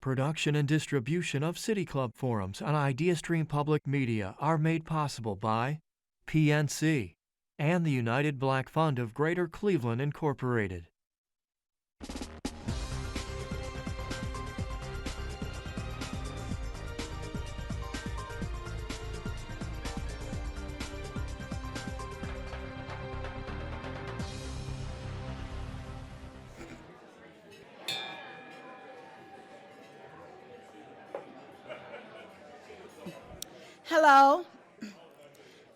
Production and distribution of City Club forums on IdeaStream Public Media are made possible by PNC and the United Black Fund of Greater Cleveland, Incorporated. Hello,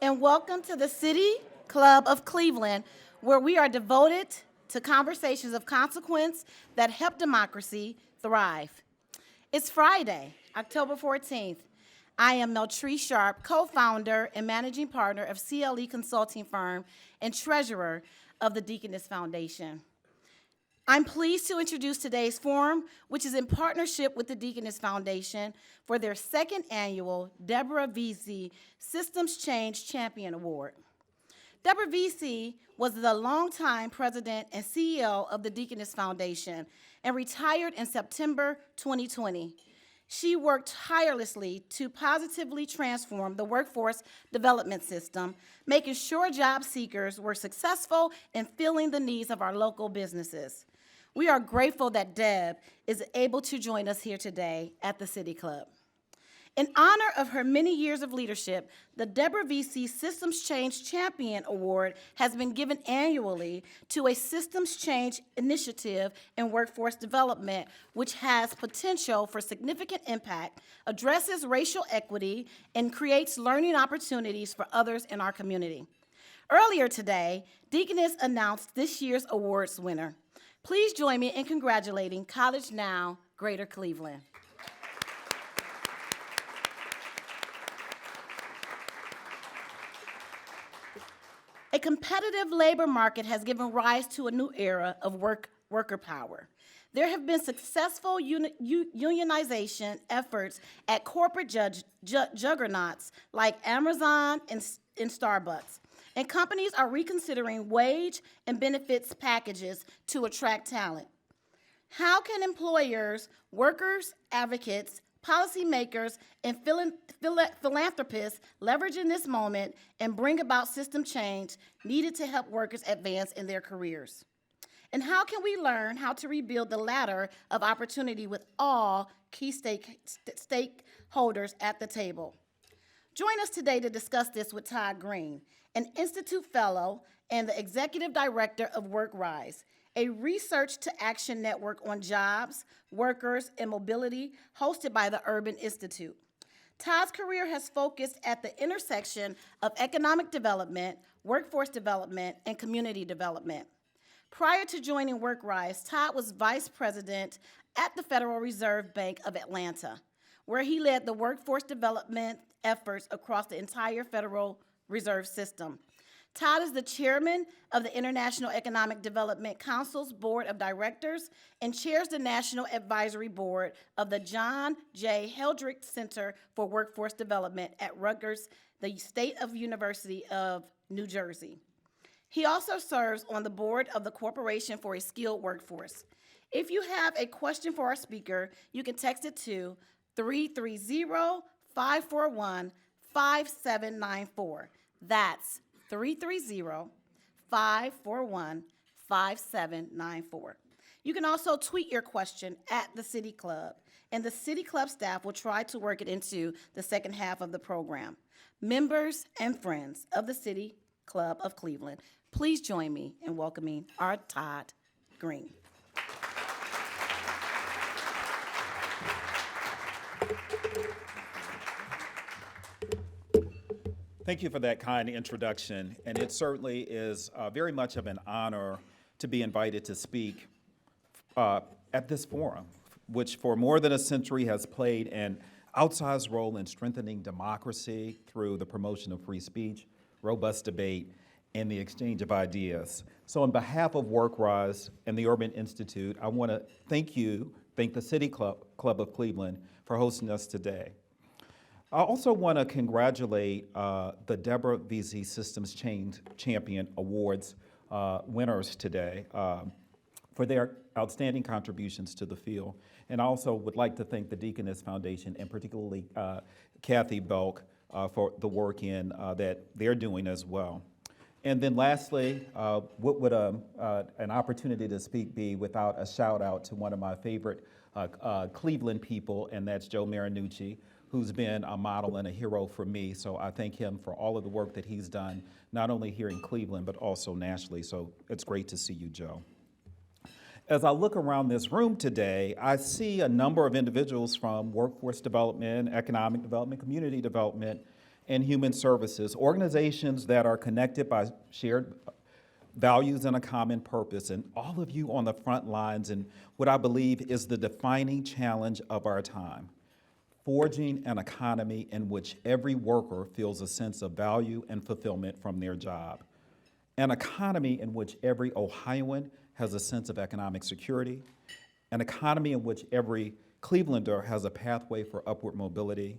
and welcome to the City Club of Cleveland, where we are devoted to conversations of consequence that help democracy thrive. It's Friday, October 14th. I am Meltree Sharp, co-founder and managing partner of CLE Consulting Firm and treasurer of the Deaconess Foundation. I'm pleased to introduce today's forum, which is in partnership with the Deaconess Foundation for their second annual Deborah Vesy Systems Change Champion Award. Deborah Vesy was the longtime president and CEO of the Deaconess Foundation and retired in September 2020. She worked tirelessly to positively transform the workforce development system, making sure job seekers were successful in filling the needs of our local businesses. We are grateful that Deb is able to join us here today at the City Club. In honor of her many years of leadership, the Deborah Vesy Systems Change Champion Award has been given annually to a systems change initiative in workforce development, which has potential for significant impact, addresses racial equity, and creates learning opportunities for others in our community. Earlier today, Deaconess announced this year's awards winner. Please join me in congratulating College Now, Greater Cleveland. A competitive labor market has given rise to a new era of worker power. There have been successful unionization efforts at corporate juggernauts like Amazon and Starbucks. And companies are reconsidering wage and benefits packages to attract talent. How can employers, workers, advocates, policymakers, and philanthropists leverage in this moment and bring about system change needed to help workers advance in their careers? And how can we learn how to rebuild the ladder of opportunity with all key stakeholders at the table? Join us today to discuss this with Todd Greene, an Institute Fellow and the Executive Director of WorkRise, a research to action network on jobs, workers, and mobility hosted by the Urban Institute. Todd's career has focused at the intersection of economic development, workforce development, and community development. Prior to joining WorkRise, Todd was Vice President at the Federal Reserve Bank of Atlanta, where he led the workforce development efforts across the entire Federal Reserve System. Todd is the chairman of the International Economic Development Council's Board of Directors and chairs the National Advisory Board of the John J. Heldrich Center for Workforce Development at Rutgers, the State University of New Jersey. He also serves on the board of the Corporation for a Skilled Workforce. If you have a question for our speaker, you can text it to 330-541-5794. That's 330-541-5794. You can also tweet your question at the City Club, and the City Club staff will try to work it into the second half of the program. Members and friends of the City Club of Cleveland, please join me in welcoming our Todd Greene. Thank you for that kind introduction, and it certainly is very much of an honor to be invited to speak at this forum, which for more than a century has played an outsized role in strengthening democracy through the promotion of free speech, robust debate, and the exchange of ideas. So on behalf of WorkRise and the Urban Institute, I want to thank the City Club of Cleveland for hosting us today. I also want to congratulate the Deborah Vesy Systems Change Champion Awards winners today for their outstanding contributions to the field. And I also would like to thank the Deaconess Foundation, and particularly Kathy Belk, for the work that they're doing as well. And then lastly, what would an opportunity to speak be without a shout out to one of my favorite Cleveland people, and that's Joe Marinucci, who's been a model and a hero for me. So I thank him for all of the work that he's done, not only here in Cleveland, but also nationally. So it's great to see you, Joe. As I look around this room today, I see a number of individuals from workforce development, economic development, community development, and human services, organizations that are connected by shared values and a common purpose, and all of you on the front lines in what I believe is the defining challenge of our time: forging an economy in which every worker feels a sense of value and fulfillment from their job. An economy in which every Ohioan has a sense of economic security. An economy in which every Clevelander has a pathway for upward mobility.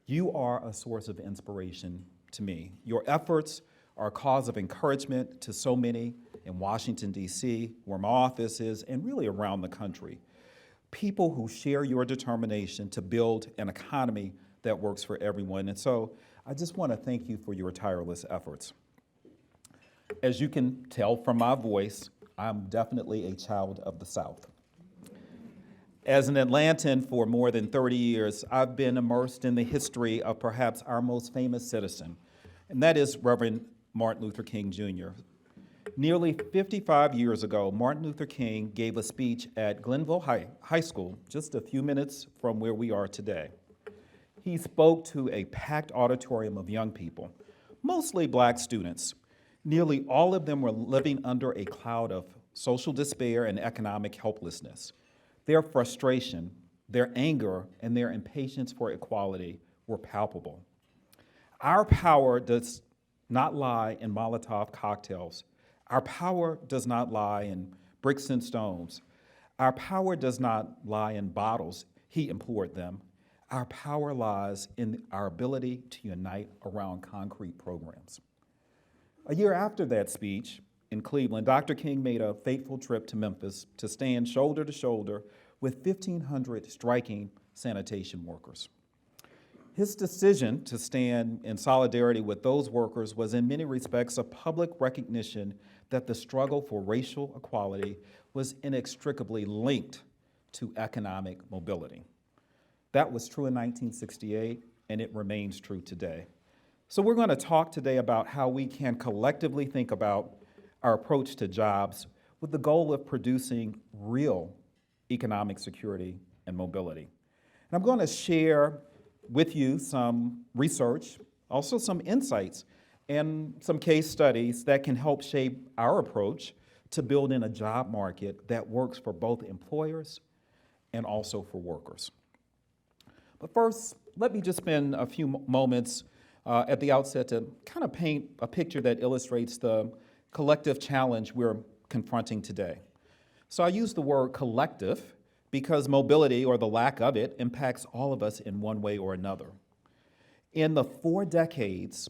You are a source of inspiration to me. Your efforts are a cause of encouragement to so many in Washington, D.C., where my office is, and really around the country. People who share your determination to build an economy that works for everyone. And so I just want to thank you for your tireless efforts. As you can tell from my voice, I'm definitely a child of the South. As an Atlantan for more than 30 years, I've been immersed in the history of perhaps our most famous citizen, and that is Reverend Martin Luther King Jr. Nearly 55 years ago, Martin Luther King gave a speech at Glenville High School, just a few minutes from where we are today. He spoke to a packed auditorium of young people, mostly black students. Nearly all of them were living under a cloud of social despair and economic helplessness. Their frustration, their anger, and their impatience for equality were palpable. Our power does not lie in Molotov cocktails. Our power does not lie in bricks and stones. Our power does not lie in bottles, he implored them. Our power lies in our ability to unite around concrete programs. A year after that speech in Cleveland, Dr. King made a fateful trip to Memphis to stand shoulder to shoulder with 1,500 striking sanitation workers. His decision to stand in solidarity with those workers was in many respects a public recognition that the struggle for racial equality was inextricably linked to economic mobility. That was true in 1968, and it remains true today. So we're going to talk today about how we can collectively think about our approach to jobs with the goal of producing real economic security and mobility. And I'm going to share with you some research, also some insights, and some case studies that can help shape our approach to building a job market that works for both employers and also for workers. But first, let me just spend a few moments at the outset to kind of paint a picture that illustrates the collective challenge we're confronting today. So I use the word collective because mobility, or the lack of it, impacts all of us in one way or another. In the 4 decades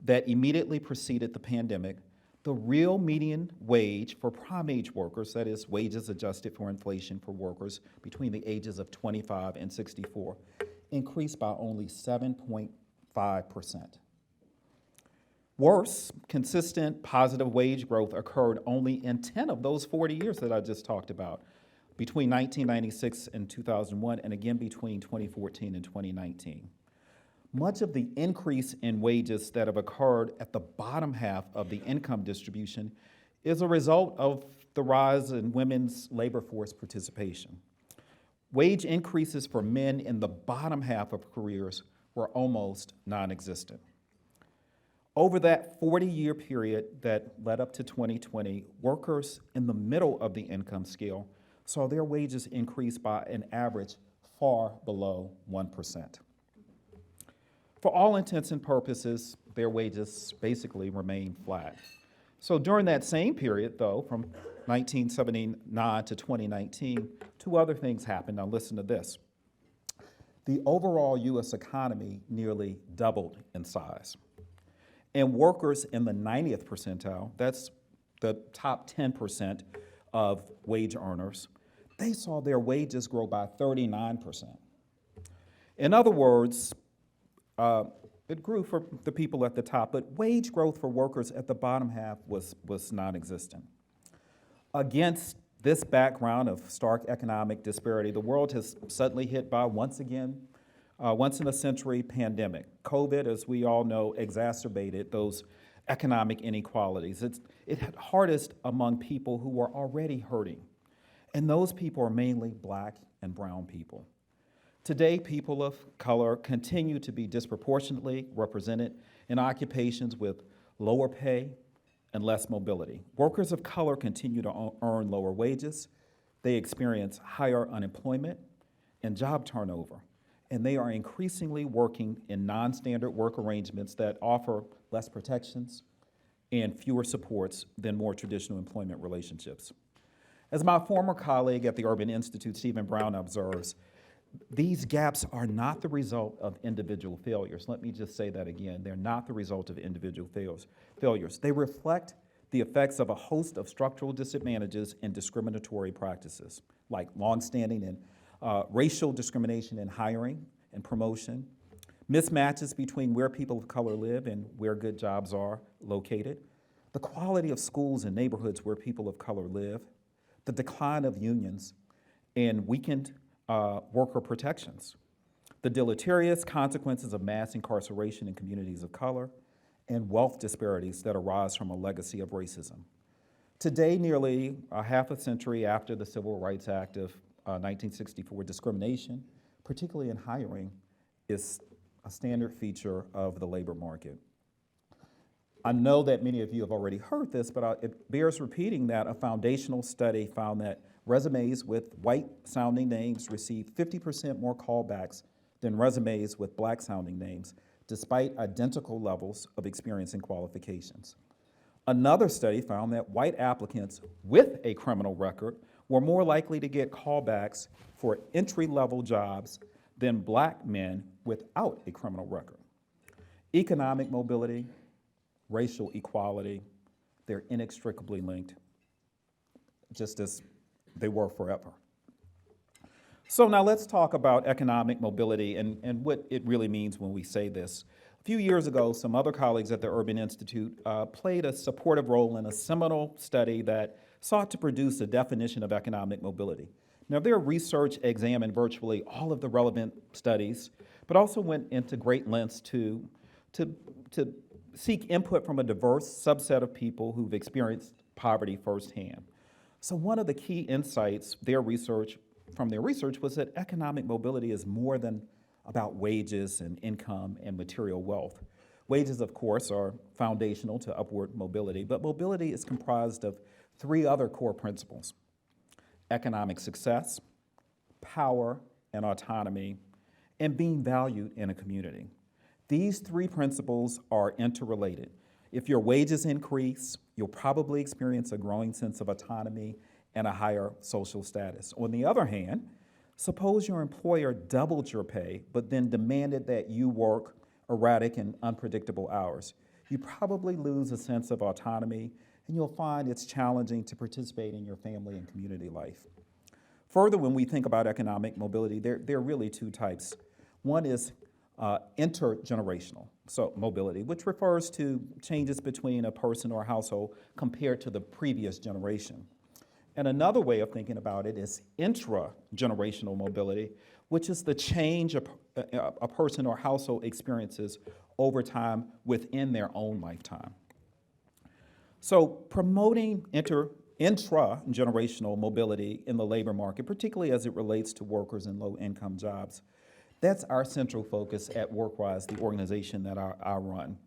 that immediately preceded the pandemic, the real median wage for prime-age workers, that is, wages adjusted for inflation for workers between the ages of 25 and 64, increased by only 7.5%. Worse, consistent positive wage growth occurred only in 10 of those 40 years that I just talked about, between 1996 and 2001, and again between 2014 and 2019. Much of the increase in wages that have occurred at the bottom half of the income distribution is a result of the rise in women's labor force participation. Wage increases for men in the bottom half of careers were almost non-existent. Over that 40-year period that led up to 2020, workers in the middle of the income scale saw their wages increase by an average far below 1%. For all intents and purposes, their wages basically remained flat. So during that same period, though, from 1979 to 2019, 2 other things happened. Now listen to this. The overall U.S. economy nearly doubled in size. And workers in the 90th percentile, that's the top 10% of wage earners, they saw their wages grow by 39%. In other words, it grew for the people at the top, but wage growth for workers at the bottom half was non-existent. Against this background of stark economic disparity, the world has suddenly hit by, once in a century pandemic. COVID, as we all know, exacerbated those economic inequalities. It hit hardest among people who were already hurting, and those people are mainly Black and brown people. Today, people of color continue to be disproportionately represented in occupations with lower pay and less mobility. Workers of color continue to earn lower wages. They experience higher unemployment and job turnover, and they are increasingly working in non-standard work arrangements that offer less protections and fewer supports than more traditional employment relationships. As my former colleague at the Urban Institute, Stephen Brown, observes, these gaps are not the result of individual failures. Let me just say that again. They're not the result of individual failures. They reflect the effects of a host of structural disadvantages and discriminatory practices, like longstanding and racial discrimination in hiring and promotion, mismatches between where people of color live and where good jobs are located, the quality of schools and neighborhoods where people of color live, the decline of unions, and weakened worker protections, the deleterious consequences of mass incarceration in communities of color, and wealth disparities that arise from a legacy of racism. Today, nearly a half a century after the Civil Rights Act of 1964, discrimination, particularly in hiring, is a standard feature of the labor market. I know that many of you have already heard this, but it bears repeating that a foundational study found that resumes with white-sounding names received 50% more callbacks than resumes with Black-sounding names, despite identical levels of experience and qualifications. Another study found that white applicants with a criminal record were more likely to get callbacks for entry-level jobs than Black men without a criminal record. Economic mobility, racial equality, they're inextricably linked, just as they were forever. So now let's talk about economic mobility and what it really means when we say this. A few years ago, some other colleagues at the Urban Institute played a supportive role in a seminal study that sought to produce a definition of economic mobility. Now, their research examined virtually all of the relevant studies, but also went into great lengths to seek input from a diverse subset of people who've experienced poverty firsthand. So one of the key insights from their research was that economic mobility is more than about wages and income and material wealth. Wages, of course, are foundational to upward mobility, but mobility is comprised of three other core principles: economic success, power and autonomy, and being valued in a community. These three principles are interrelated. If your wages increase, you'll probably experience a growing sense of autonomy and a higher social status. On the other hand, suppose your employer doubled your pay, but then demanded that you work erratic and unpredictable hours. You probably lose a sense of autonomy, and you'll find it's challenging to participate in your family and community life. Further, when we think about economic mobility, there are really two types. One is intergenerational mobility, which refers to changes between a person or a household compared to the previous generation. And another way of thinking about it is intragenerational mobility, which is the change a person or household experiences over time within their own lifetime. So promoting intragenerational mobility in the labor market, particularly as it relates to workers in low-income jobs, that's our central focus at WorkRise, the organization that I run.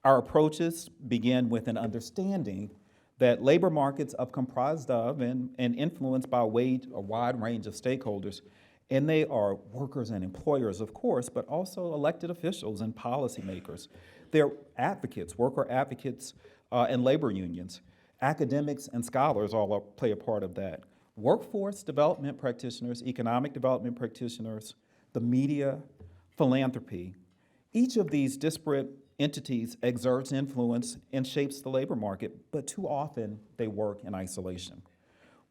Our approaches begin with an understanding that labor markets are comprised of and influenced by a wide range of stakeholders, and they are workers and employers, of course, but also elected officials and policymakers. They're advocates, worker advocates, and labor unions. Academics and scholars all play a part of that. Workforce development practitioners, economic development practitioners, the media, philanthropy. Each of these disparate entities exerts influence and shapes the labor market, but too often they work in isolation.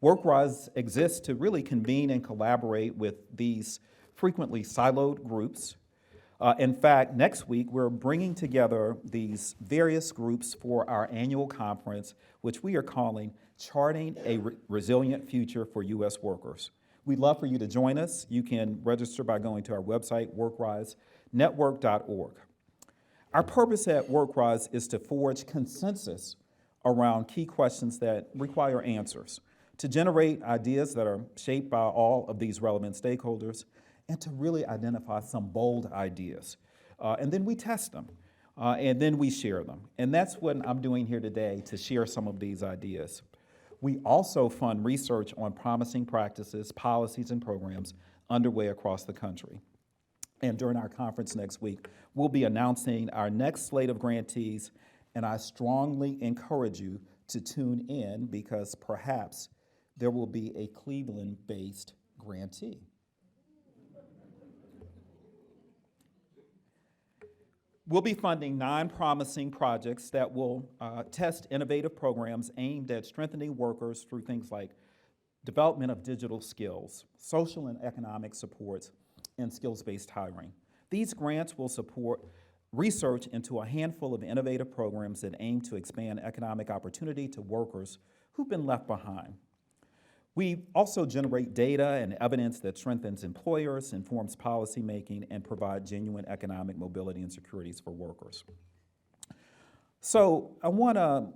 WorkRise exists to really convene and collaborate with these frequently siloed groups. In fact, next week, we're bringing together these various groups for our annual conference, which we are calling Charting a Resilient Future for U.S. Workers. We'd love for you to join us. You can register by going to our website, workrisenetwork.org. Our purpose at WorkRise is to forge consensus around key questions that require answers, to generate ideas that are shaped by all of these relevant stakeholders, and to really identify some bold ideas. And then we test them, and then we share them. And that's what I'm doing here today, to share some of these ideas. We also fund research on promising practices, policies, and programs underway across the country. And during our conference next week, we'll be announcing our next slate of grantees, and I strongly encourage you to tune in because perhaps there will be a Cleveland-based grantee. We'll be funding 9 promising projects that will test innovative programs aimed at strengthening workers through things like development of digital skills, social and economic supports, and skills-based hiring. These grants will support research into a handful of innovative programs that aim to expand economic opportunity to workers who've been left behind. We also generate data and evidence that strengthens employers, informs policymaking, and provide genuine economic mobility and securities for workers. So I want to,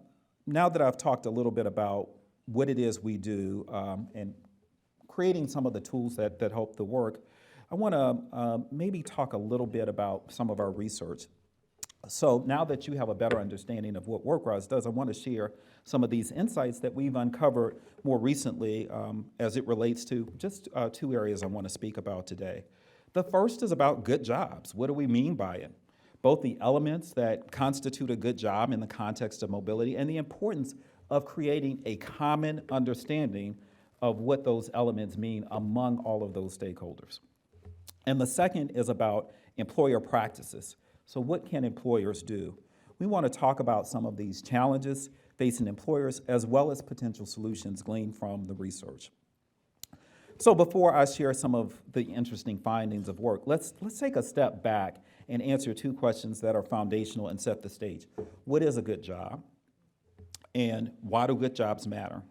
now that I've talked a little bit about what it is we do and creating some of the tools that help the work, I want to maybe talk a little bit about some of our research. So now that you have a better understanding of what WorkRise does, I want to share some of these insights that we've uncovered more recently as it relates to just 2 areas I want to speak about today. The first is about good jobs. What do we mean by it? Both the elements that constitute a good job in the context of mobility and the importance of creating a common understanding of what those elements mean among all of those stakeholders. And the second is about employer practices. So what can employers do? We want to talk about some of these challenges facing employers as well as potential solutions gleaned from the research. So before I share some of the interesting findings of work, let's take a step back and answer 2 questions that are foundational and set the stage. What is a good job? And why do good jobs matter?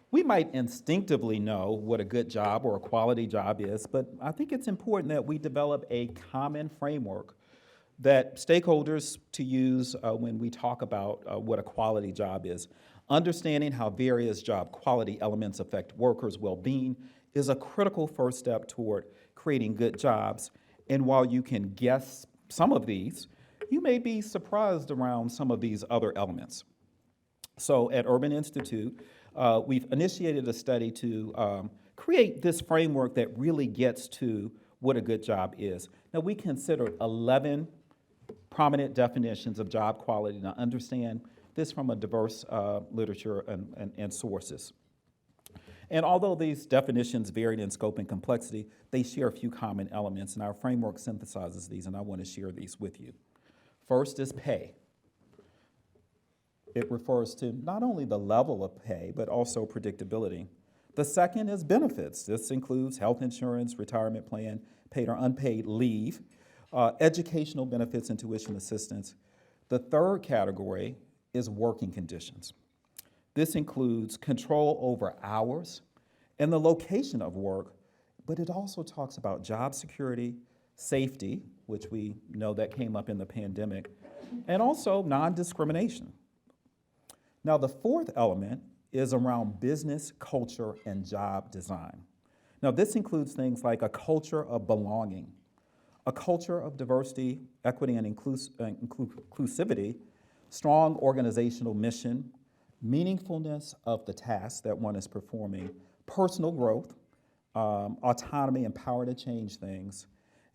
We might instinctively know what a good job or a quality job is, but I think it's important that we develop a common framework that stakeholders to use when we talk about what a quality job is. Understanding how various job quality elements affect workers' well-being is a critical first step toward creating good jobs. And while you can guess some of these, you may be surprised around some of these other elements. So at Urban Institute, we've initiated a study to create this framework that really gets to what a good job is. Now, we considered 11 prominent definitions of job quality to understand this from a diverse literature and sources. And although these definitions varied in scope and complexity, they share a few common elements, and our framework synthesizes these, and I want to share these with you. First is pay. It refers to not only the level of pay, but also predictability. The second is benefits. This includes health insurance, retirement plan, paid or unpaid leave, educational benefits and tuition assistance. The third category is working conditions. This includes control over hours and the location of work, but it also talks about job security, safety, which we know that came up in the pandemic, and also non-discrimination. Now, the fourth element is around business culture and job design. Now, this includes things like a culture of belonging, a culture of diversity, equity, and inclusivity, strong organizational mission, meaningfulness of the task that one is performing, personal growth, autonomy and power to change things,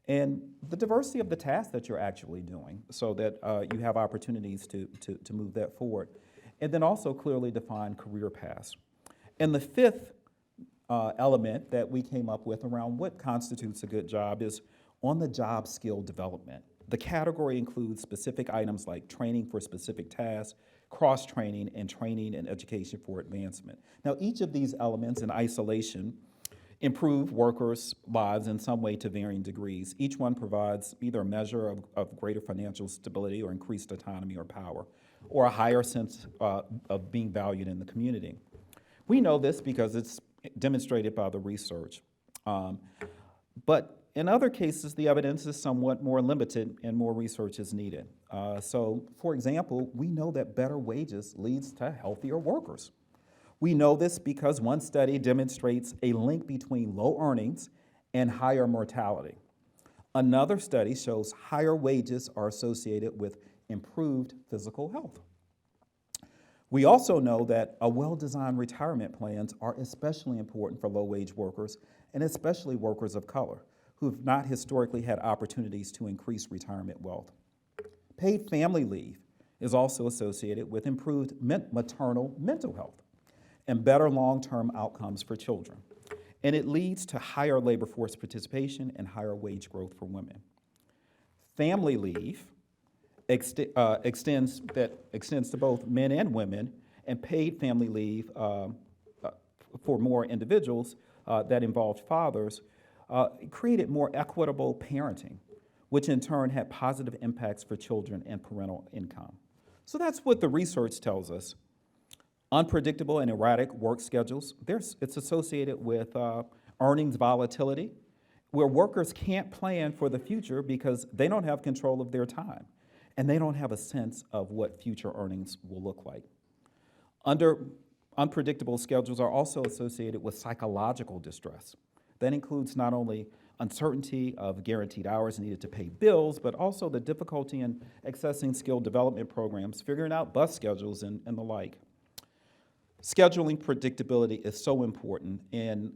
and the diversity of the task that you're actually doing so that you have opportunities to move that forward. And then also clearly define career paths. And the fifth element that we came up with around what constitutes a good job is on-the-job skill development. The category includes specific items like training for specific tasks, cross-training, and training and education for advancement. Now, each of these elements in isolation improve workers' lives in some way to varying degrees. Each one provides either a measure of greater financial stability or increased autonomy or power, or a higher sense of being valued in the community. We know this because it's demonstrated by the research. But in other cases, the evidence is somewhat more limited and more research is needed. So, for example, we know that better wages leads to healthier workers. We know this because one study demonstrates a link between low earnings and higher mortality. Another study shows higher wages are associated with improved physical health. We also know that well-designed retirement plans are especially important for low-wage workers, and especially workers of color, who have not historically had opportunities to increase retirement wealth. Paid family leave is also associated with improved maternal mental health and better long-term outcomes for children. And it leads to higher labor force participation and higher wage growth for women. Family leave extends to both men and women, and paid family leave for more individuals that involved fathers created more equitable parenting, which in turn had positive impacts for children and parental income. So that's what the research tells us. Unpredictable and erratic work schedules, it's associated with earnings volatility, where workers can't plan for the future because they don't have control of their time, and they don't have a sense of what future earnings will look like. Unpredictable schedules are also associated with psychological distress. That includes not only uncertainty of guaranteed hours needed to pay bills, but also the difficulty in accessing skill development programs, figuring out bus schedules, and the like. Scheduling predictability is so important, and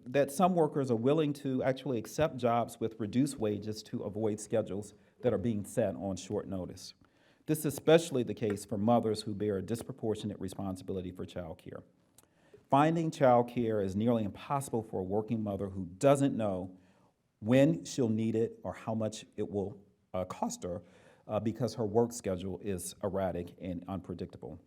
that some workers are willing to actually accept jobs with reduced wages to avoid schedules that are being set on short notice. This is especially the case for mothers who bear a disproportionate responsibility for child care. Finding child care is nearly impossible for a working mother who doesn't know when she'll need it or how much it will cost her because her work schedule is erratic and unpredictable.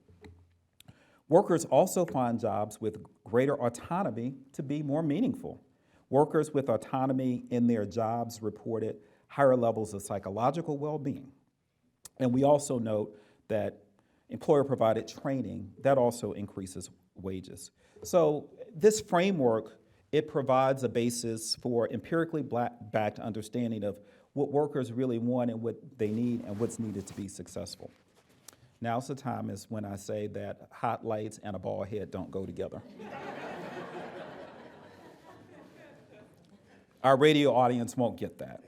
Workers also find jobs with greater autonomy to be more meaningful. Workers with autonomy in their jobs reported higher levels of psychological well-being. And we also note that employer-provided training, that also increases wages. So this framework, it provides a basis for empirically backed understanding of what workers really want and what they need and what's needed to be successful. Now's the time is when I say that hot lights and a bald head don't go together. Our radio audience won't get that.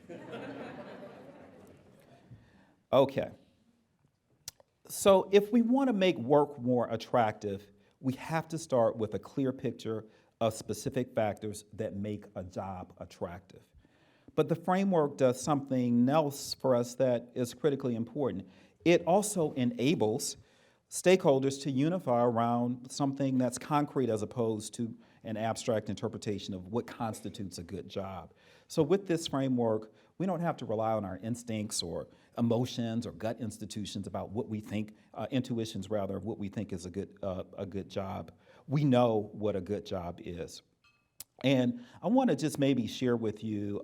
Okay. So if we want to make work more attractive, we have to start with a clear picture of specific factors that make a job attractive. But the framework does something else for us that is critically important. It also enables stakeholders to unify around something that's concrete as opposed to an abstract interpretation of what constitutes a good job. So with this framework, we don't have to rely on our instincts or emotions or gut institutions about what we think, intuitions rather, of what we think is a good job. We know what a good job is. And I want to just maybe share with you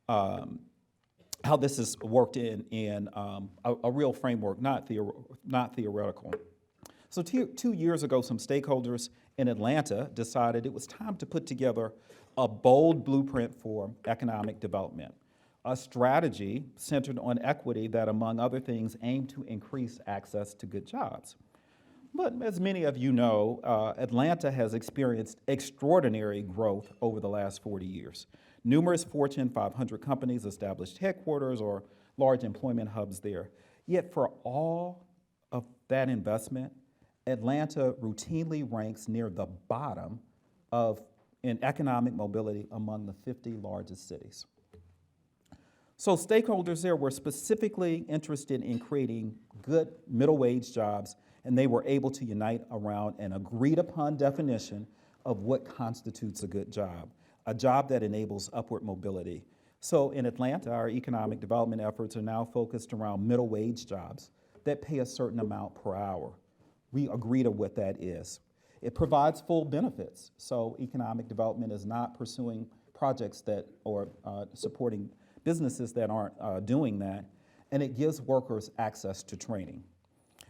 how this has worked in a real framework, not theoretical. So 2 years ago, some stakeholders in Atlanta decided it was time to put together a bold blueprint for economic development, a strategy centered on equity that, among other things, aimed to increase access to good jobs. But as many of you know, Atlanta has experienced extraordinary growth over the last 40 years. Numerous Fortune 500 companies established headquarters or large employment hubs there. Yet for all of that investment, Atlanta routinely ranks near the bottom in economic mobility among the 50 largest cities. So stakeholders there were specifically interested in creating good middle wage jobs, and they were able to unite around an agreed upon definition of what constitutes a good job, a job that enables upward mobility. So in Atlanta, our economic development efforts are now focused around middle wage jobs, that pay a certain amount per hour. We agree to what that is. It provides full benefits, so economic development is not pursuing projects that or supporting businesses that aren't doing that, and it gives workers access to training.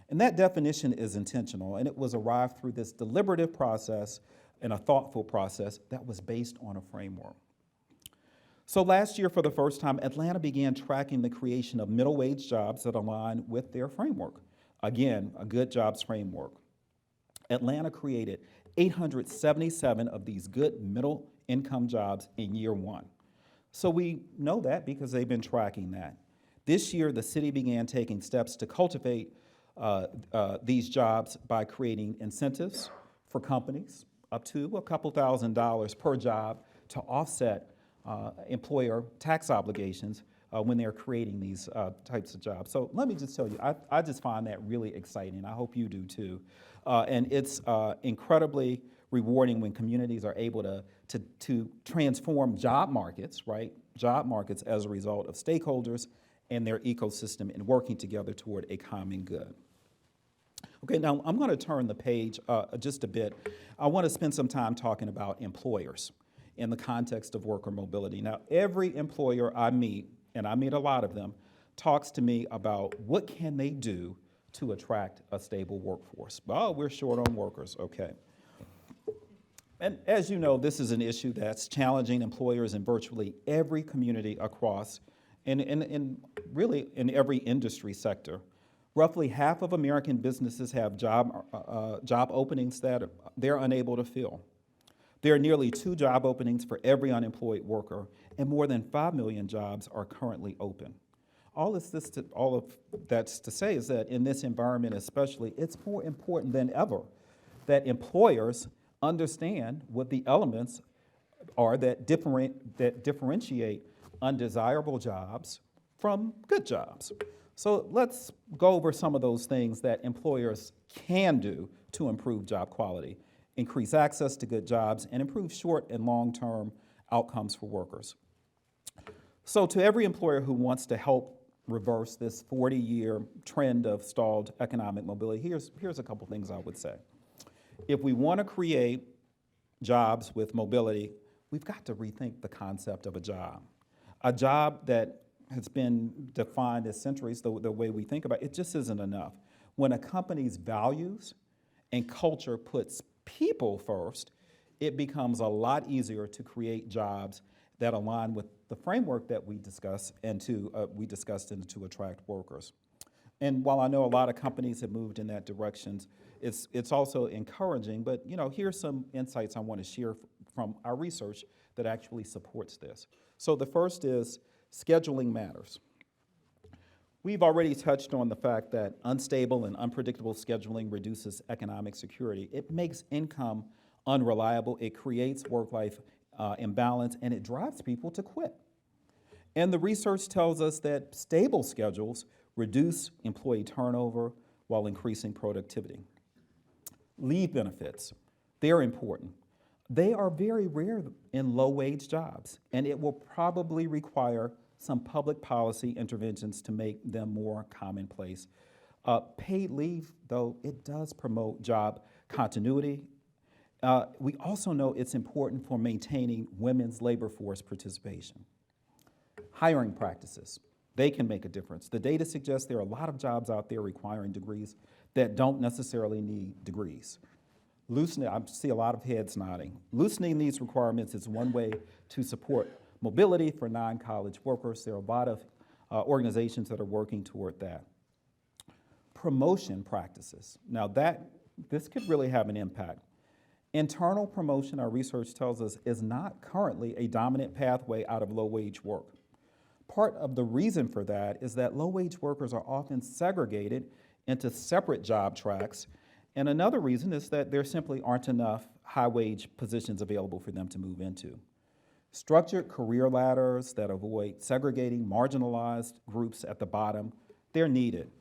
And that definition is intentional, and it was arrived through this deliberative process and a thoughtful process that was based on a framework. So last year, for the first time, Atlanta began tracking the creation of middle-wage jobs that align with their framework. Again, a good jobs framework. Atlanta created 877 of these good middle-income jobs in year one. So we know that because they've been tracking that. This year, the city began taking steps to cultivate these jobs by creating incentives for companies up to a couple $1,000s per job to offset employer tax obligations when they're creating these types of jobs. So let me just tell you, I just find that really exciting. I hope you do too. And it's incredibly rewarding when communities are able to transform job markets, right? Job markets as a result of stakeholders and their ecosystem and working together toward a common good. Okay, now I'm going to turn the page just a bit. I want to spend some time talking about employers in the context of worker mobility. Now, every employer I meet, and I meet a lot of them, talks to me about what can they do to attract a stable workforce. Oh, we're short on workers, okay. And as you know, this is an issue that's challenging employers in virtually every community across, and really in every industry sector. Roughly half of American businesses have job openings that they're unable to fill. There are nearly 2 job openings for every unemployed worker, and more than 5 million jobs are currently open. All of that's to say is that in this environment especially, it's more important than ever that employers understand what the elements are that differentiate undesirable jobs from good jobs. So let's go over some of those things that employers can do to improve job quality, increase access to good jobs, and improve short and long-term outcomes for workers. So to every employer who wants to help reverse this 40-year trend of stalled economic mobility, here's a couple things I would say. If we want to create jobs with mobility, we've got to rethink the concept of a job. A job that has been defined as centuries, the way we think about it, it just isn't enough. When a company's values and culture puts people first, it becomes a lot easier to create jobs that align with the framework that we discussed and to attract workers. And while I know a lot of companies have moved in that direction, it's also encouraging, but here's some insights I want to share from our research that actually supports this. So the first is scheduling matters. We've already touched on the fact that unstable and unpredictable scheduling reduces economic security. It makes income unreliable, it creates work-life imbalance, and it drives people to quit. And the research tells us that stable schedules reduce employee turnover while increasing productivity. Leave benefits, they're important. They are very rare in low-wage jobs, and it will probably require some public policy interventions to make them more commonplace. Paid leave, though, it does promote job continuity. We also know it's important for maintaining women's labor force participation. Hiring practices, they can make a difference. The data suggests there are a lot of jobs out there requiring degrees that don't necessarily need degrees. I see a lot of heads nodding. Loosening these requirements is one way to support mobility for non-college workers. There are a lot of organizations that are working toward that. Promotion practices. Now this could really have an impact. Internal promotion, our research tells us, is not currently a dominant pathway out of low-wage work. Part of the reason for that is that low-wage workers are often segregated into separate job tracks, and another reason is that there simply aren't enough high-wage positions available for them to move into. Structured career ladders that avoid segregating marginalized groups at the bottom, they're needed.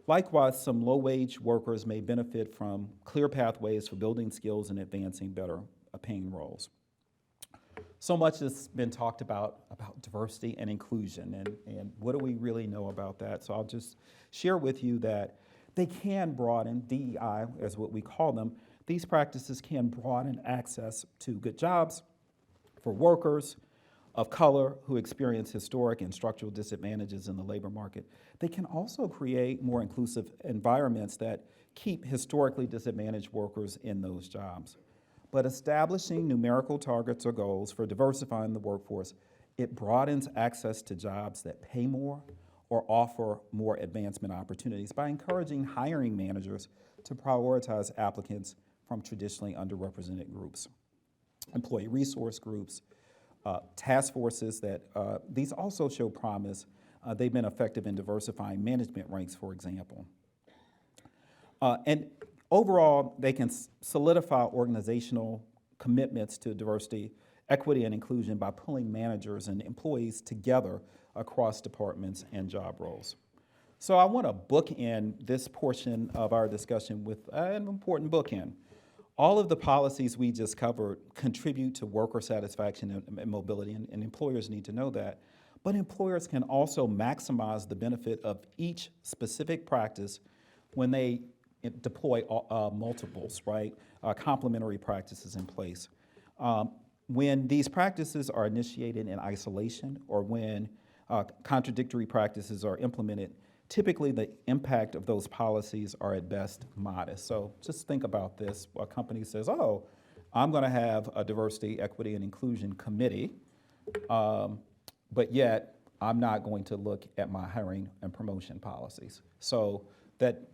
Likewise, some low-wage workers may benefit from clear pathways for building skills and advancing better paying roles. So much has been talked about diversity and inclusion, and what do we really know about that? So I'll just share with you that they can broaden, DEI as what we call them, these practices can broaden access to good jobs for workers of color who experience historic and structural disadvantages in the labor market. They can also create more inclusive environments that keep historically disadvantaged workers in those jobs. But establishing numerical targets or goals for diversifying the workforce, it broadens access to jobs that pay more or offer more advancement opportunities by encouraging hiring managers to prioritize applicants from traditionally underrepresented groups. Employee resource groups, task forces these also show promise. They've been effective in diversifying management ranks, for example. And overall, they can solidify organizational commitments to diversity, equity, and inclusion by pulling managers and employees together across departments and job roles. So I want to bookend this portion of our discussion with an important bookend. All of the policies we just covered contribute to worker satisfaction and mobility, and employers need to know that. But employers can also maximize the benefit of each specific practice when they deploy multiples, right? Complementary practices in place. When these practices are initiated in isolation or when contradictory practices are implemented, typically the impact of those policies are at best modest. So just think about this. A company says, oh, I'm going to have a diversity, equity, and inclusion committee, but yet I'm not going to look at my hiring and promotion policies. So that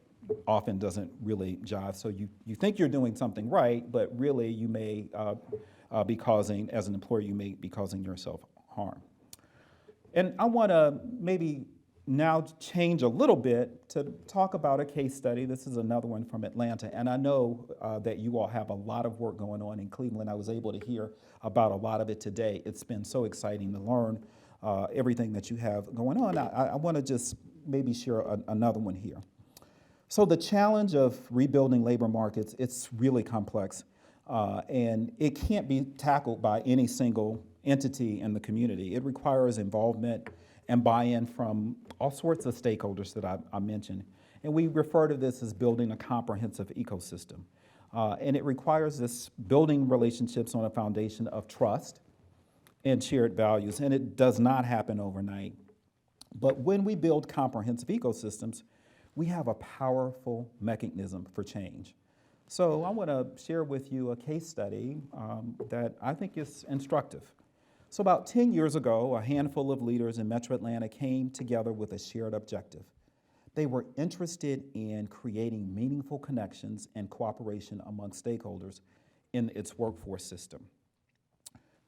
often doesn't really jive. So you think you're doing something right, but really you may be causing, as an employer, you may be causing yourself harm. And I want to maybe now change a little bit to talk about a case study. This is another one from Atlanta, and I know that you all have a lot of work going on in Cleveland. I was able to hear about a lot of it today. It's been so exciting to learn everything that you have going on. I want to just maybe share another one here. So the challenge of rebuilding labor markets, it's really complex, and it can't be tackled by any single entity in the community. It requires involvement and buy-in from all sorts of stakeholders that I mentioned. And we refer to this as building a comprehensive ecosystem. And it requires this building relationships on a foundation of trust and shared values, and it does not happen overnight. But when we build comprehensive ecosystems, we have a powerful mechanism for change. So I want to share with you a case study that I think is instructive. So about 10 years ago, a handful of leaders in Metro Atlanta came together with a shared objective. They were interested in creating meaningful connections and cooperation among stakeholders in its workforce system.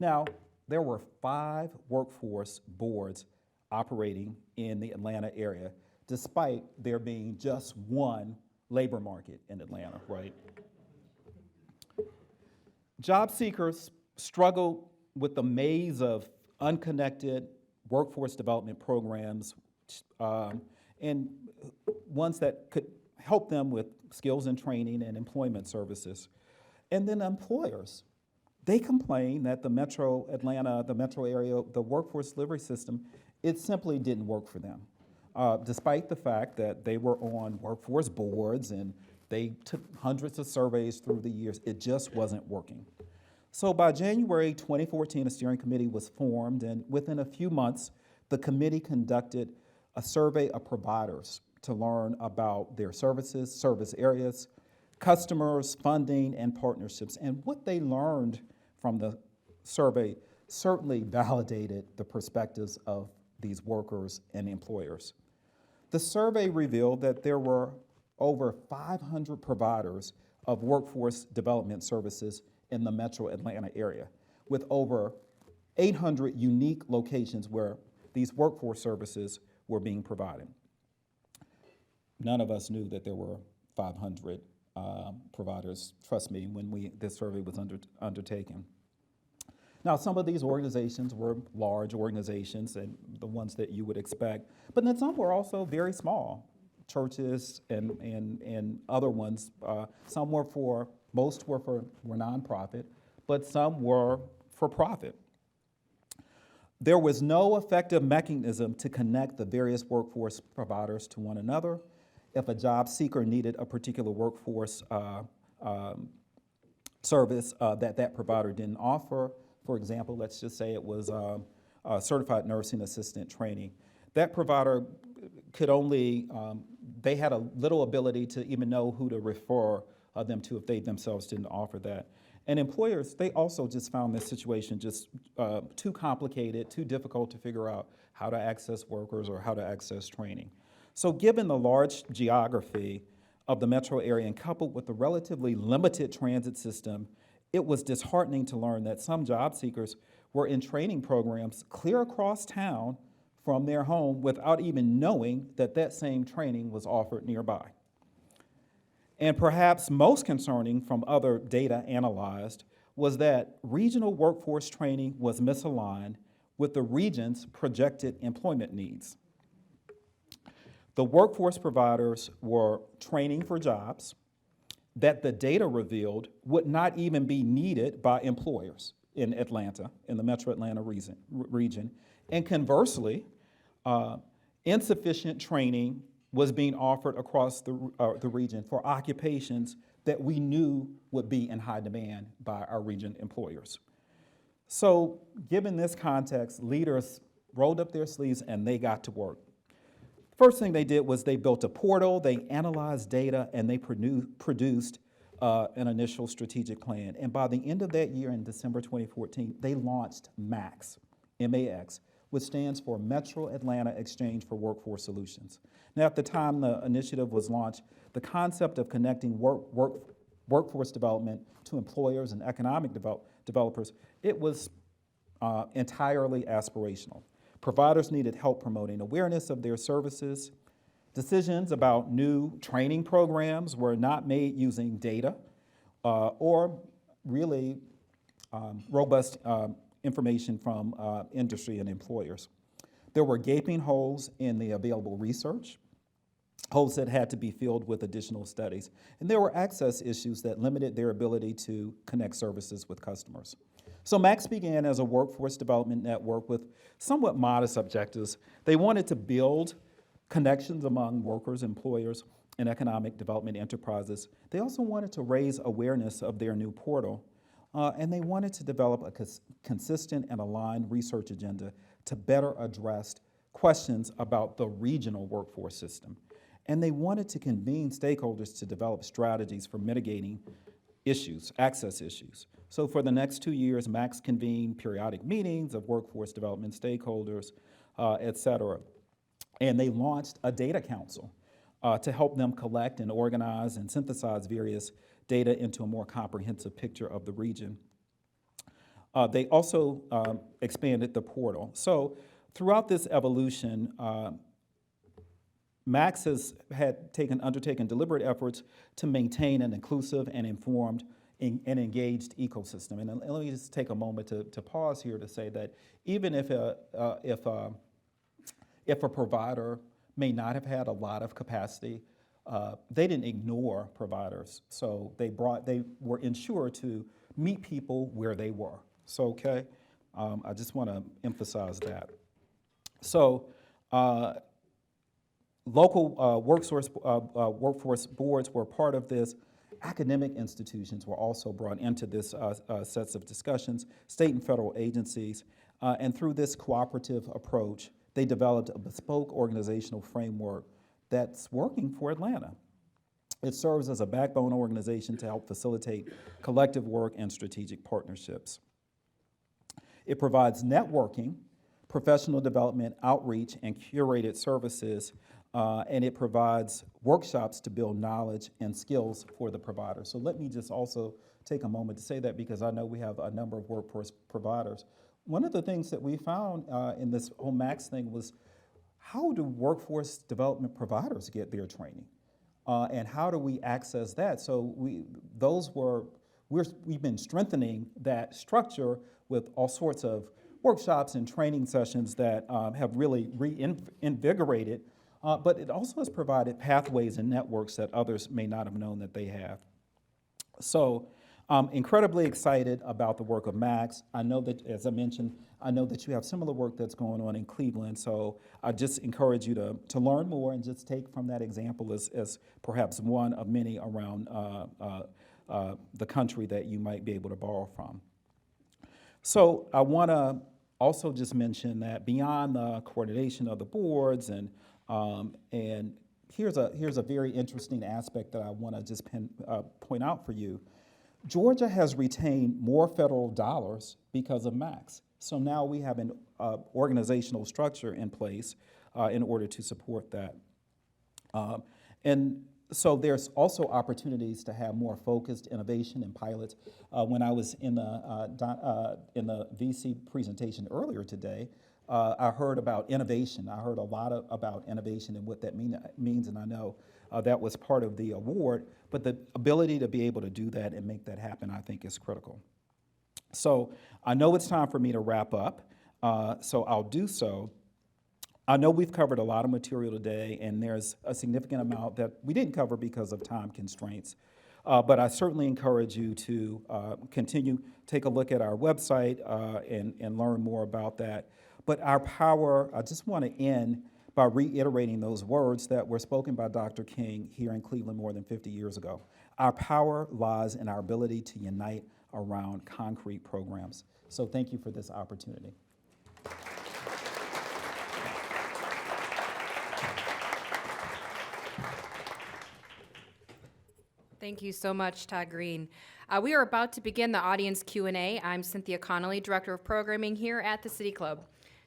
Now, there were 5 workforce boards operating in the Atlanta area, despite there being just one labor market in Atlanta, right? Job seekers struggled with the maze of unconnected workforce development programs and ones that could help them with skills and training and employment services. And then employers, they complained that the Metro Atlanta, the metro area, the workforce delivery system, it simply didn't work for them. Despite the fact that they were on workforce boards and they took hundreds of surveys through the years, it just wasn't working. So by January 2014, a steering committee was formed, and within a few months, the committee conducted a survey of providers to learn about their services, service areas, customers, funding, and partnerships. And what they learned from the survey certainly validated the perspectives of these workers and employers. The survey revealed that there were over 500 providers of workforce development services in the Metro Atlanta area, with over 800 unique locations where these workforce services were being provided. None of us knew that there were 500 providers, trust me, when this survey was undertaken. Now, some of these organizations were large organizations and the ones that you would expect, but then some were also very small, churches and other ones. Some were most were nonprofit, but some were for profit. There was no effective mechanism to connect the various workforce providers to one another. If a job seeker needed a particular workforce service that provider didn't offer, for example, let's just say it was certified nursing assistant training, that provider could only, they had a little ability to even know who to refer them to if they themselves didn't offer that. And employers, they also just found this situation just too complicated, too difficult to figure out how to access workers or how to access training. So given the large geography of the metro area and coupled with the relatively limited transit system, it was disheartening to learn that some job seekers were in training programs clear across town from their home without even knowing that that same training was offered nearby. And perhaps most concerning from other data analyzed was that regional workforce training was misaligned with the region's projected employment needs. The workforce providers were training for jobs that the data revealed would not even be needed by employers in Atlanta, in the metro Atlanta region. And conversely, insufficient training was being offered across the region for occupations that we knew would be in high demand by our region employers. So given this context, leaders rolled up their sleeves and they got to work. First thing they did was they built a portal, they analyzed data, and they produced an initial strategic plan. And by the end of that year, in December 2014, they launched MAX, M-A-X, which stands for Metro Atlanta Exchange for Workforce Solutions. Now, at the time the initiative was launched, the concept of connecting workforce development to employers and economic developers, it was entirely aspirational. Providers needed help promoting awareness of their services. Decisions about new training programs were not made using data or really robust information from industry and employers. There were gaping holes in the available research, holes that had to be filled with additional studies. And there were access issues that limited their ability to connect services with customers. So MAX began as a workforce development network with somewhat modest objectives. They wanted to build connections among workers, employers, and economic development enterprises. They also wanted to raise awareness of their new portal, and they wanted to develop a consistent and aligned research agenda to better address questions about the regional workforce system. And they wanted to convene stakeholders to develop strategies for mitigating issues, access issues. So for the next 2 years, MAX convened periodic meetings of workforce development stakeholders, et cetera. And they launched a data council to help them collect and organize and synthesize various data into a more comprehensive picture of the region. They also expanded the portal. So throughout this evolution, MAX has undertaken deliberate efforts to maintain an inclusive and informed and engaged ecosystem. And let me just take a moment to pause here to say that even if a provider may not have had a lot of capacity, they didn't ignore providers. So they were ensured to meet people where they were. So, okay, I just want to emphasize that. So, local workforce boards were part of this. Academic institutions were also brought into this sets of discussions, state and federal agencies, and through this cooperative approach, they developed a bespoke organizational framework that's working for Atlanta. It serves as a backbone organization to help facilitate collective work and strategic partnerships. It provides networking, professional development, outreach, and curated services, and it provides workshops to build knowledge and skills for the provider. So let me just also take a moment to say that because I know we have a number of workforce providers. One of the things that we found in this whole MAX thing was, how do workforce development providers get their training? And how do we access that? So we've been strengthening that structure with all sorts of workshops and training sessions that have really reinvigorated, but it also has provided pathways and networks that others may not have known that they have. So I'm incredibly excited about the work of Max. I know that, as I mentioned, I know that you have similar work that's going on in Cleveland, so I just encourage you to learn more and just take from that example as perhaps one of many around the country that you might be able to borrow from. So I want to also just mention that beyond the coordination of the boards and here's a very interesting aspect that I want to just point out for you. Georgia has retained more federal dollars because of Max. So now we have an organizational structure in place in order to support that. And so there's also opportunities to have more focused innovation and pilots. When I was in the Vesy presentation earlier today, I heard about innovation. I heard a lot about innovation and what that means, and I know that was part of the award, but the ability to be able to do that and make that happen, I think, is critical. So I know it's time for me to wrap up, so I'll do so. I know we've covered a lot of material today, and there's a significant amount that we didn't cover because of time constraints. But I certainly encourage you to take a look at our website and learn more about that. But our power, I just want to end by reiterating those words that were spoken by Dr. King here in Cleveland more than 50 years ago. Our power lies in our ability to unite around concrete programs. So thank you for this opportunity. Thank you so much, Todd Greene. We are about to begin the audience Q&A. I'm Cynthia Connolly, Director of Programming here at the City Club.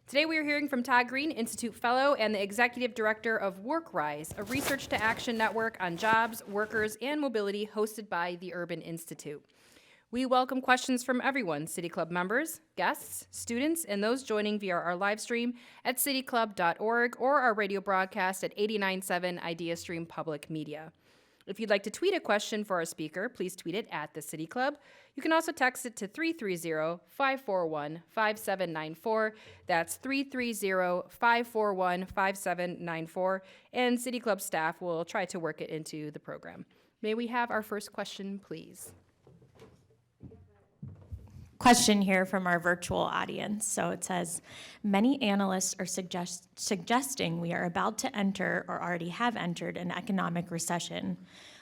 Today we are hearing from Todd Greene, Institute Fellow and the Executive Director of WorkRise, a research to action network on jobs, workers, and mobility hosted by the Urban Institute. We welcome questions from everyone, City Club members, guests, students, and those joining via our live stream at cityclub.org or our radio broadcast at 89.7 IdeaStream Public Media. If you'd like to tweet a question for our speaker, please tweet it at the City Club. You can also text it to 330-541-5794. That's 330-541-5794. And City Club staff will try to work it into the program. May we have our first question, please? Question here from our virtual audience. So it says, many analysts are suggesting we are about to enter or already have entered an economic recession.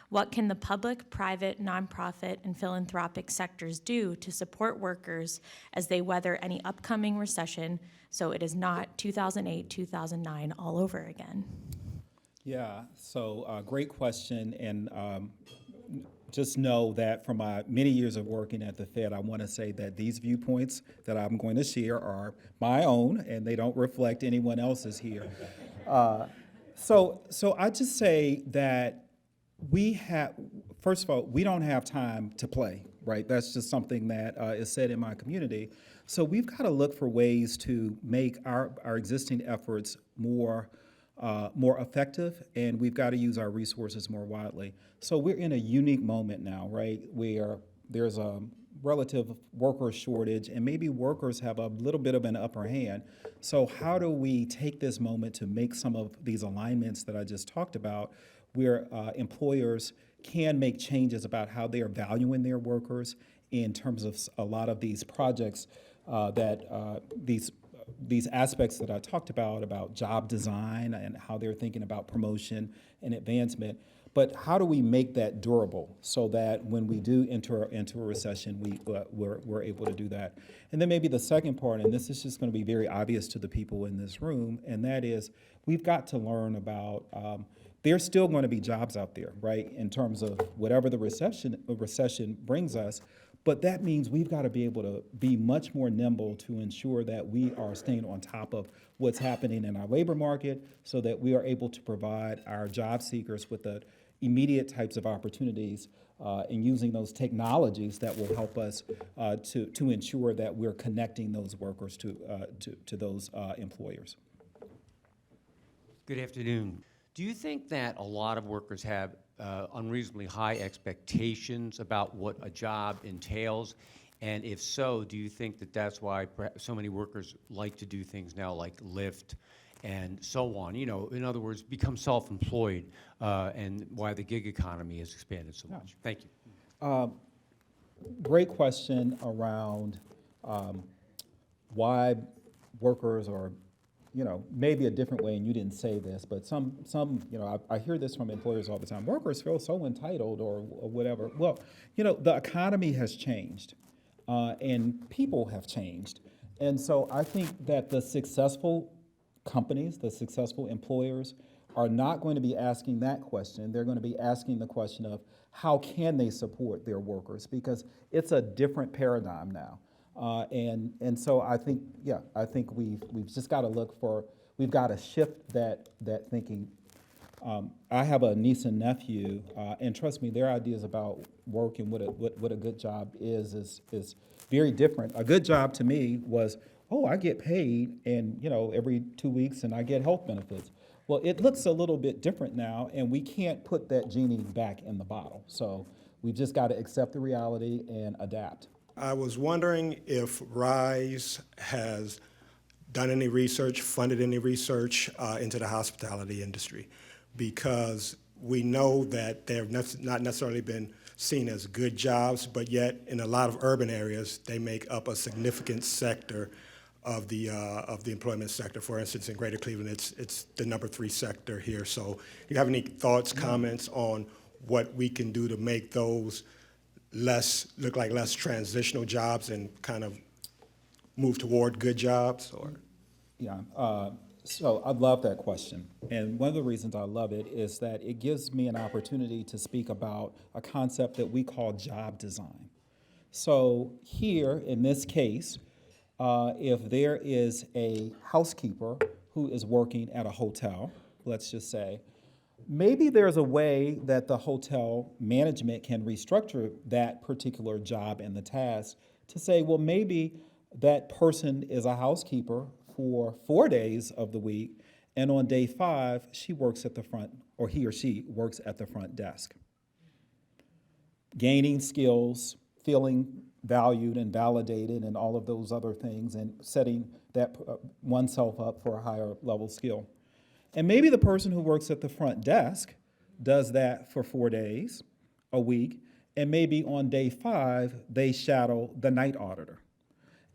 What can the public, private, nonprofit, and philanthropic sectors do to support workers as they weather any upcoming recession so it is not 2008, 2009 all over again? Yeah, so great question, and just know that from my many years of working at the Fed, I want to say that these viewpoints that I'm going to share are my own, and they don't reflect anyone else's here. So I just say that first of all, we don't have time to play, right? That's just something that is said in my community. So we've got to look for ways to make our existing efforts more effective, and we've got to use our resources more widely. So we're in a unique moment now, right, where there's a relative worker shortage, and maybe workers have a little bit of an upper hand. So how do we take this moment to make some of these alignments that I just talked about, where employers can make changes about how they are valuing their workers in terms of a lot of these projects these aspects that I talked about job design and how they're thinking about promotion and advancement. But how do we make that durable so that when we do enter into a recession, we're able to do that? And then maybe the second part, and this is just going to be very obvious to the people in this room, and that is we've got to learn about there's still going to be jobs out there, right, in terms of whatever the recession brings us. But that means we've got to be able to be much more nimble to ensure that we are staying on top of what's happening in our labor market so that we are able to provide our job seekers with the immediate types of opportunities and using those technologies that will help us to ensure that we're connecting those workers to those employers. Good afternoon. Do you think that a lot of workers have unreasonably high expectations about what a job entails? And if so, do you think that that's why so many workers like to do things now like Lyft and so on? You know, in other words, become self-employed and why the gig economy has expanded so much. Thank you. great question around why workers are, maybe a different way, and you didn't say this, but some I hear this from employers all the time. Workers feel so entitled or whatever. Well, the economy has changed, and people have changed. And so I think that the successful companies, the successful employers, are not going to be asking that question. They're going to be asking the question of how can they support their workers, because it's a different paradigm now. And so I think we've just got to we've got to shift that thinking. I have a niece and nephew, and trust me, their ideas about work and what a good job is very different. A good job to me was, oh, I get paid, and every 2 weeks, and I get health benefits. Well, it looks a little bit different now, and we can't put that genie back in the bottle. So we've just got to accept the reality and adapt. I was wondering if RISE has done any research, funded any research into the hospitality industry, because we know that they have not necessarily been seen as good jobs, but yet in a lot of urban areas, they make up a significant sector of the employment sector. For instance, in Greater Cleveland, it's the number 3 sector here. So, do you have any thoughts, comments on what we can do to make those look like less transitional jobs and kind of move toward good jobs? Or so I love that question, and one of the reasons I love it is that it gives me an opportunity to speak about a concept that we call job design. So here, in this case, if there is a housekeeper who is working at a hotel, let's just say, maybe there's a way that the hotel management can restructure that particular job and the task to say, well, maybe that person is a housekeeper for 4 days of the week, and on day 5, she works at the front, or he or she works at the front desk. Gaining skills, feeling valued and validated and all of those other things, and setting that oneself up for a higher level skill. And maybe the person who works at the front desk does that for 4 days a week, and maybe on day 5, they shadow the night auditor,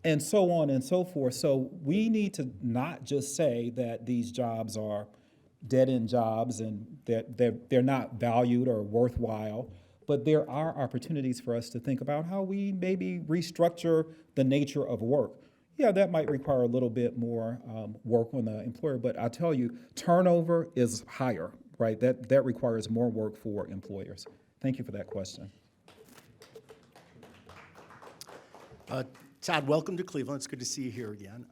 and so on and so forth. So we need to not just say that these jobs are dead-end jobs and that they're not valued or worthwhile, but there are opportunities for us to think about how we maybe restructure the nature of work. Yeah, that might require a little bit more work on the employer, but I tell you, turnover is higher, right? That requires more work for employers. Thank you for that question. Todd, welcome to Cleveland. It's good to see you here again.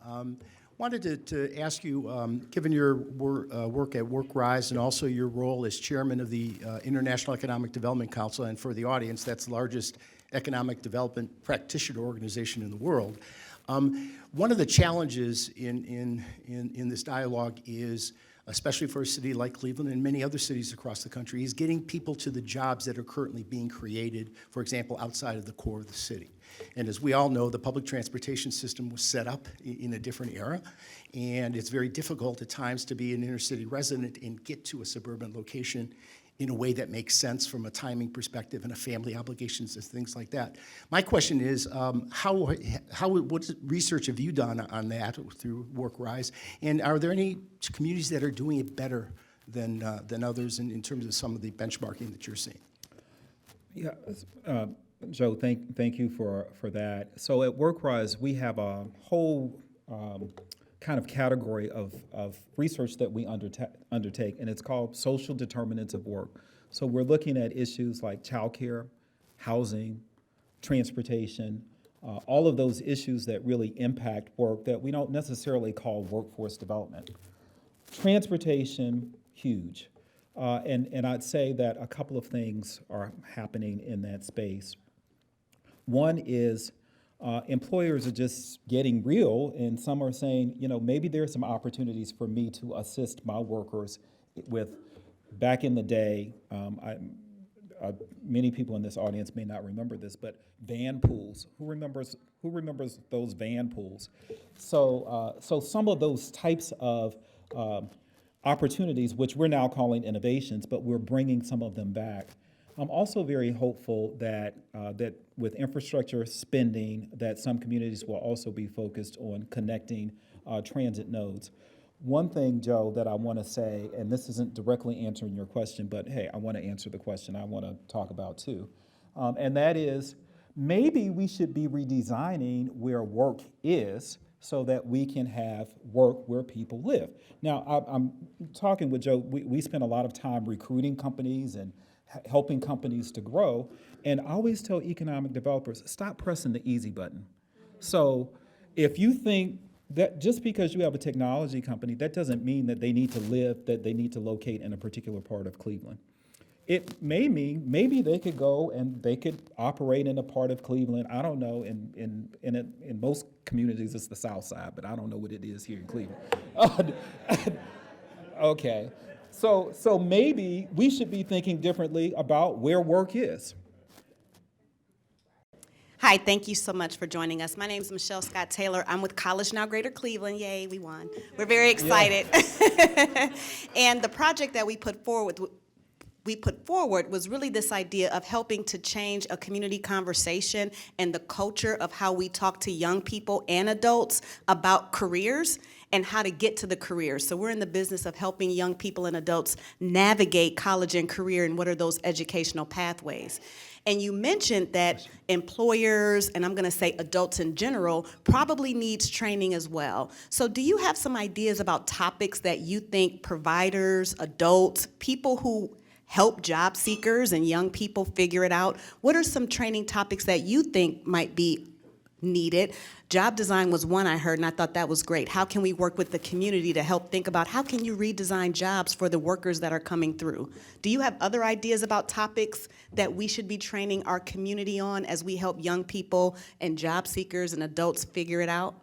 Wanted to ask you, given your work at WorkRise and also your role as chairman of the International Economic Development Council, and for the audience, that's the largest economic development practitioner organization in the world. One of the challenges in this dialogue is, especially for a city like Cleveland and many other cities across the country, is getting people to the jobs that are currently being created, for example, outside of the core of the city. And as we all know, the public transportation system was set up in a different era, and it's very difficult at times to be an inner city resident and get to a suburban location in a way that makes sense from a timing perspective and a family obligations and things like that. My question is, what research have you done on that through WorkRise, and are there any communities that are doing it better than others in terms of some of the benchmarking that you're seeing? Yeah, Joe, thank you for that. So at WorkRise, we have a whole kind of category of research that we undertake, and it's called social determinants of work. So we're looking at issues like childcare, housing, transportation, all of those issues that really impact work that we don't necessarily call workforce development. Transportation, huge. And I'd say that a couple of things are happening in that space. One is employers are just getting real, and some are saying, maybe there's some opportunities for me to assist my workers with, back in the day, many people in this audience may not remember this, but van pools. Who remembers those van pools? So some of those types of opportunities, which we're now calling innovations, but we're bringing some of them back. I'm also very hopeful that that with infrastructure spending, that some communities will also be focused on connecting transit nodes. One thing, Joe, that I want to say, and this isn't directly answering your question, but hey, I want to answer the question I want to talk about too, and that is maybe we should be redesigning where work is so that we can have work where people live. Now, I'm talking with Joe, we spend a lot of time recruiting companies and helping companies to grow, and I always tell economic developers, stop pressing the easy button. So if you think that just because you have a technology company, that doesn't mean that they need to live, that they need to locate in a particular part of Cleveland. It may mean maybe they could go and they could operate in a part of Cleveland. I don't know. In most communities, it's the South Side, but I don't know what it is here in Cleveland. Okay, so maybe we should be thinking differently about where work is. Hi, thank you so much for joining us. My name is Michelle Scott Taylor. I'm with College Now Greater Cleveland. Yay, we won. We're very excited. Yeah. And the project that we put forward was really this idea of helping to change a community conversation and the culture of how we talk to young people and adults about careers and how to get to the careers. So we're in the business of helping young people and adults navigate college and career and what are those educational pathways. And you mentioned that employers, and I'm going to say adults in general, probably needs training as well. So do you have some ideas about topics that you think providers, adults, people who help job seekers and young people figure it out? What are some training topics that you think might be needed? Job design was one I heard, and I thought that was great. How can we work with the community to help think about how can you redesign jobs for the workers that are coming through? Do you have other ideas about topics that we should be training our community on as we help young people and job seekers and adults figure it out?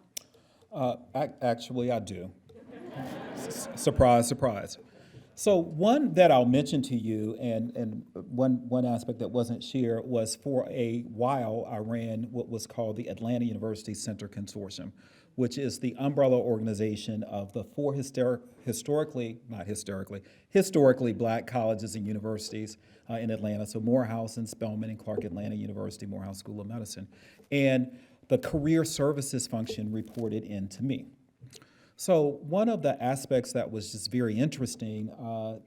Actually, I do. Surprise, surprise. So one that I'll mention to you, and one aspect that wasn't shared was for a while I ran what was called the Atlanta University Center Consortium, which is the umbrella organization of the four historically black colleges and universities in Atlanta. So Morehouse and Spelman and Clark Atlanta University, Morehouse School of Medicine. And the career services function reported in to me. So one of the aspects that was just very interesting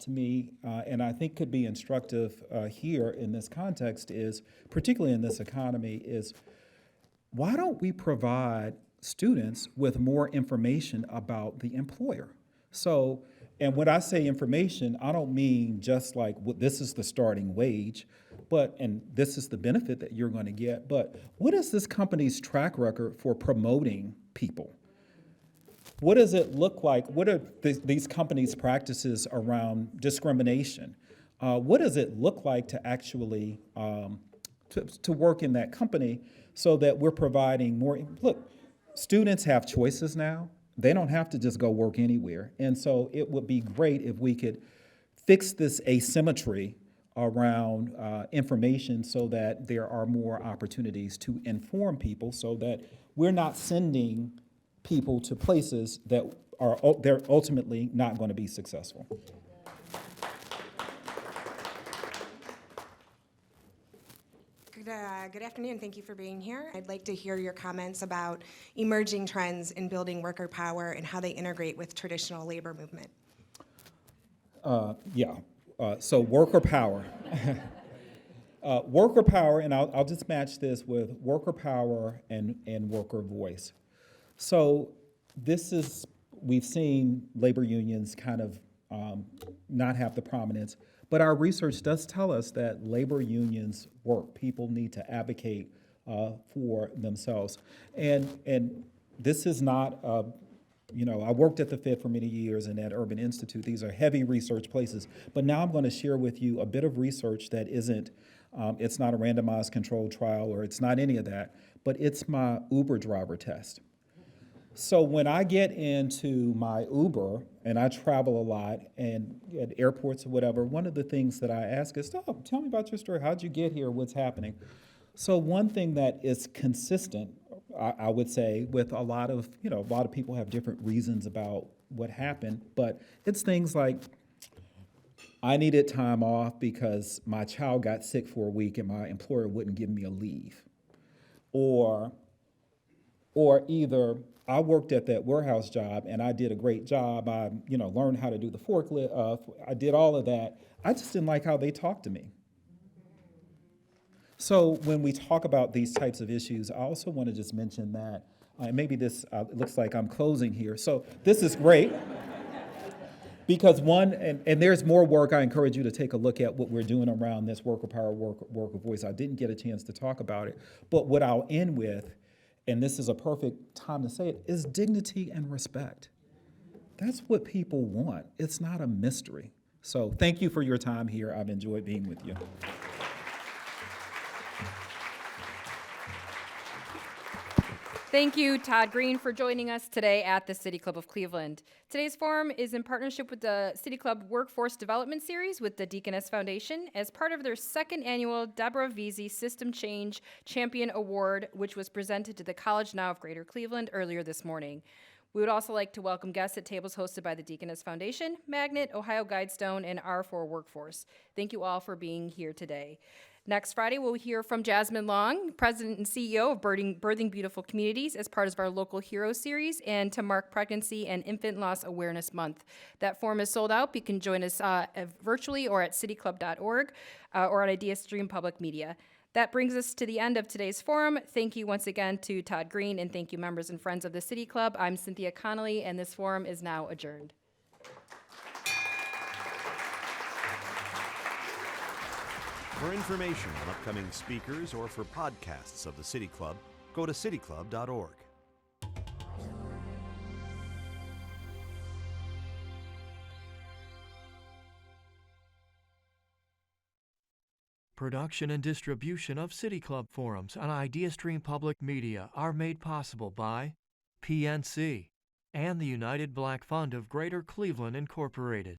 to me, and I think could be instructive here in this context is, particularly in this economy, is why don't we provide students with more information about the employer? So, and when I say information, I don't mean just like this is the starting wage, and this is the benefit that you're going to get, but what is this company's track record for promoting people? What does it look like? What are these companies' practices around discrimination? What does it look like to actually to work in that company so that we're providing more? Look, students have choices now. They don't have to just go work anywhere. And so it would be great if we could fix this asymmetry around information so that there are more opportunities to inform people so that we're not sending people to places that they're ultimately not going to be successful. Good afternoon. Thank you for being here. I'd like to hear your comments about emerging trends in building worker power and how they integrate with traditional labor movement. So worker power. Worker power, and I'll just match this with worker power and worker voice. So we've seen labor unions kind of not have the prominence, but our research does tell us that labor unions work. People need to advocate for themselves. And this is not, I worked at the Fed for many years and at Urban Institute. These are heavy research places. But now I'm going to share with you a bit of research that isn't, it's not a randomized controlled trial or it's not any of that, but it's my Uber driver test. So when I get into my Uber, and I travel a lot, and at airports or whatever, one of the things that I ask is, oh, tell me about your story. How'd you get here? What's happening? So one thing that is consistent, I would say, with a lot of people have different reasons about what happened, but it's things like, I needed time off because my child got sick for a week and my employer wouldn't give me a leave. Or either I worked at that warehouse job and I did a great job. I, learned how to do the forklift. I did all of that. I just didn't like how they talked to me. So when we talk about these types of issues, I also want to just mention that, maybe this looks like I'm closing here. So this is great. Because and there's more work. I encourage you to take a look at what we're doing around this worker power, worker voice. I didn't get a chance to talk about it. But what I'll end with, and this is a perfect time to say it, is dignity and respect. That's what people want. It's not a mystery. So thank you for your time here. I've enjoyed being with you. Thank you, Todd Greene, for joining us today at the City Club of Cleveland. Today's forum is in partnership with the City Club Workforce Development Series with the Deaconess Foundation as part of their second annual Deborah Vesy System Change Champion Award, which was presented to the College Now of Greater Cleveland earlier this morning. We would also like to welcome guests at tables hosted by the Deaconess Foundation, Magnet, Ohio Guidestone, and R4 Workforce. Thank you all for being here today. Next Friday, we'll hear from Jasmine Long, President and CEO of Birthing Beautiful Communities as part of our Local Hero Series and to mark Pregnancy and Infant Loss Awareness Month. That forum is sold out. You can join us virtually or at cityclub.org or on IdeaStream Public Media. That brings us to the end of today's forum. Thank you once again to Todd Greene, and thank you members and friends of the City Club. I'm Cynthia Connolly, and this forum is now adjourned. For information on upcoming speakers or for podcasts of the City Club, go to cityclub.org. Production and distribution of City Club forums on IdeaStream Public Media are made possible by PNC and the United Black Fund of Greater Cleveland, Incorporated.